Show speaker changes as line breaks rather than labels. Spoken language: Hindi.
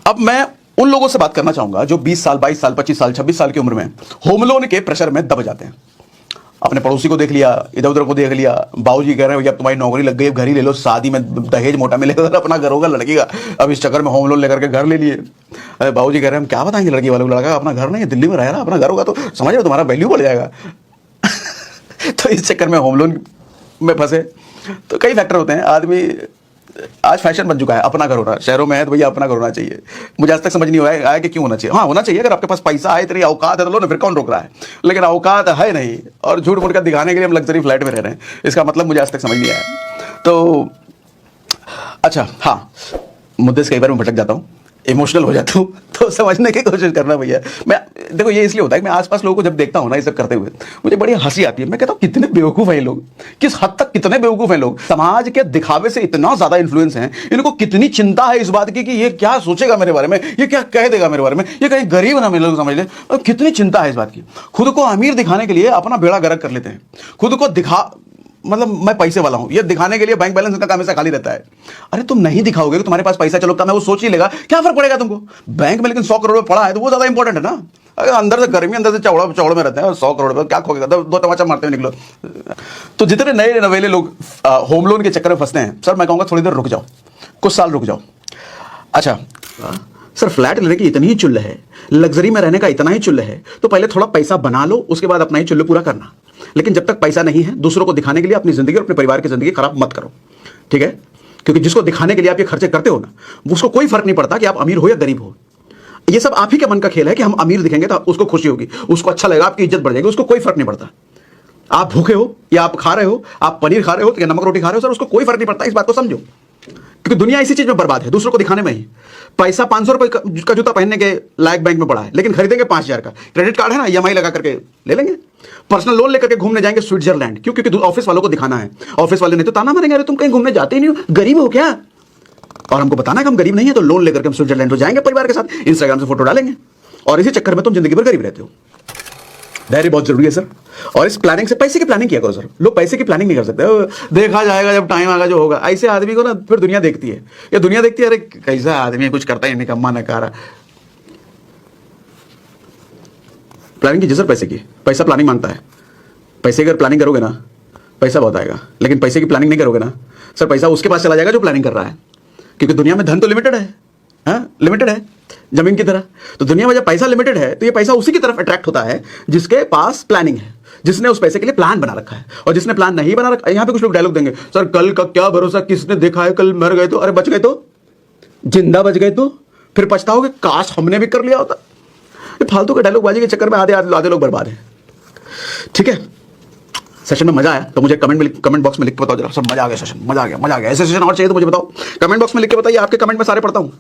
अब मैं उन लोगों से बात करना चाहूंगा जो 20 साल 22 साल 25 साल 26 साल की उम्र में होम लोन के प्रेशर में दब जाते हैं। अपने पड़ोसी को देख लिया, इधर उधर को देख लिया, बाबूजी कह रहे हैं भैया तुम्हारी नौकरी लग गई, अब घर ही ले लो, शादी में दहेज मोटा मिलेगा, अपना घर होगा लड़की का, अब इस चक्कर में होम लोन लेकर के घर ले लिए। अरे बाबूजी कह रहे हैं हम क्या बताएंगे लड़की वालों को, लड़का अपना घर नहीं है, दिल्ली में रह रहा, अपना घर होगा तो समझ रहे तुम्हारा वैल्यू बढ़ जाएगा। तो इस चक्कर में होम लोन में फंसे। तो कई फैक्टर होते हैं। आदमी आज फैशन बन चुका है अपना घर होना, शहरों में है तो भैया अपना घर होना चाहिए। मुझे आज तक समझ नहीं आया कि क्यों होना चाहिए। हाँ होना चाहिए, अगर आपके पास पैसा है, तेरी औकात है तो लो ना, फिर कौन रोक रहा है। लेकिन औकात है नहीं और झूठ मूठ कर दिखाने के लिए हम लग्जरी फ्लैट में रह रहे हैं, इसका मतलब मुझे आज तक समझ नहीं आया। तो अच्छा हाँ, मुद्दे से कई बार मैं भटक जाता हूँ, इमोशनल हो जाता हूँ, तो समझने की कोशिश करना भैया। मैं देखो ये इसलिए होता है कि मैं आसपास लोगों को जब देखता हूँ ना ये सब करते हुए, मुझे बड़ी हंसी आती है। मैं कहता हूँ कितने बेवकूफ़ हैं ये लोग, किस हद तक कितने बेवकूफ़ हैं लोग। समाज के दिखावे से इतना ज़्यादा इन्फ्लुएंस हैं, इनको कितनी चिंता है इस बात की कि ये क्या सोचेगा मेरे बारे में, ये क्या कह देगा मेरे बारे में, ये कहीं गरीब ना मेरे लोग समझ ले। कितनी चिंता है इस बात की। खुद को अमीर दिखाने के लिए अपना बेड़ा गर्क कर लेते हैं, खुद को दिखा मतलब मैं पैसे वाला हूं ये दिखाने के लिए बैंक बैलेंस का काम ऐसा खाली रहता है। अरे तुम नहीं दिखाओगे कि तुम्हारे पास पैसा, चलो मैं वो सोच ही लेगा, क्या फर्क पड़ेगा तुमको बैंक में, लेकिन 100 करोड़ पड़ा है तो वो ज्यादा इंपॉर्टेंट है ना। अगर अंदर से गर्मी अंदर से चौड़ में रहते हैं, 100 करोड़ पर क्या खोगे, दो तमाचा मारते हुए निकलो। तो जितने नए नवेले लोग होम लोन के चक्कर में फंसते हैं, सर मैं कहूंगा थोड़ी देर रुक जाओ, कुछ साल रुक जाओ। अच्छा सर फ्लैट लेने की इतनी ही चुल्ल है, लग्जरी में रहने का इतना ही चुल्ल है, तो पहले थोड़ा पैसा बना लो, उसके बाद अपना ही चुल्ल पूरा करना। लेकिन जब तक पैसा नहीं है, दूसरों को दिखाने के लिए अपनी जिंदगी और अपने परिवार की जिंदगी खराब मत करो, ठीक है। क्योंकि जिसको दिखाने के लिए आप ये खर्चे करते हो ना, उसको कोई फर्क नहीं पड़ता कि आप अमीर हो या गरीब हो। ये सब आप ही के मन का खेल है कि हम अमीर दिखेंगे तो उसको खुशी होगी, उसको अच्छा लगेगा, आपकी इज्जत बढ़ जाएगी, उसको कोई फर्क नहीं पड़ता। आप भूखे हो या आप खा रहे हो, आप पनीर खा रहे हो या नमक रोटी खा रहे हो, सर उसको कोई फर्क नहीं पड़ता। इस बात को समझो, क्योंकि दुनिया इसी चीज में बर्बाद है, दूसरों को दिखाने में ही। पैसा 500 रुपए का जूता पहनने के लायक बैंक में पड़ा है, लेकिन खरीदेंगे 5000 का। क्रेडिट कार्ड है ना, EMI लगा करके ले लेंगे। पर्सनल लोन लेकर के घूमने जाएंगे स्विट्जरलैंड, क्यों? क्योंकि ऑफिस वालों को दिखाना है। ऑफिस वाले नहीं तो ताना मारेंगे, अरे तुम कहीं घूमने जाते ही नहीं हो, गरीब हो क्या? और हमको बताना है कि हम गरीब नहीं है, तो लोन लेकर के हम स्विट्जरलैंड तो जाएंगे परिवार के साथ, इंस्टाग्राम से फोटो डालेंगे, और इसी चक्कर में तुम जिंदगी भर गरीब रहते हो। धैर्य बहुत जरूरी है सर, और इस प्लानिंग से पैसे की प्लानिंग किया करो सर। लोग पैसे की प्लानिंग नहीं कर सकते, देखा जाएगा जब टाइम आएगा जो होगा। ऐसे आदमी को ना फिर दुनिया देखती है, ये दुनिया देखती है अरे कैसा आदमी है, कुछ करता ही निकम्मा नकारा। प्लानिंग कीजिए सर पैसे की, पैसा प्लानिंग मांगता है। पैसे की अगर प्लानिंग करोगे ना, पैसा बहुत आएगा, लेकिन पैसे की प्लानिंग नहीं करोगे ना सर, पैसा उसके पास चला जाएगा जो प्लानिंग कर रहा है। क्योंकि दुनिया में धन तो लिमिटेड है, हाँ लिमिटेड है, जमीन की तरह। तो दुनिया में जब पैसा लिमिटेड है तो ये पैसा उसी की तरफ अट्रैक्ट होता है जिसके पास प्लानिंग है, जिसने उस पैसे के लिए प्लान बना रखा है। और जिसने प्लान नहीं बना रखा, यहाँ पे कुछ लोग डायलॉग देंगे, सर कल का क्या भरोसा, किसने देखा है कल मर गए तो, अरे बच गए तो, जिंदा बच गए तो फिर पछताओगे, काश हमने भी कर लिया होता। ये फालतू के डायलॉग बाजी के चक्कर में आधे लोग बर्बाद हैं, ठीक है। सेशन में मजा आया तो मुझे कमेंट बॉक्स में लिख के बताओ जरा, सब मजा आ गया सेशन, मजा आ गया। ऐसे सेशन और चाहिए तो मुझे बताओ, कमेंट बॉक्स में लिख के बताइए, आपके कमेंट में सारे पढ़ता हूँ।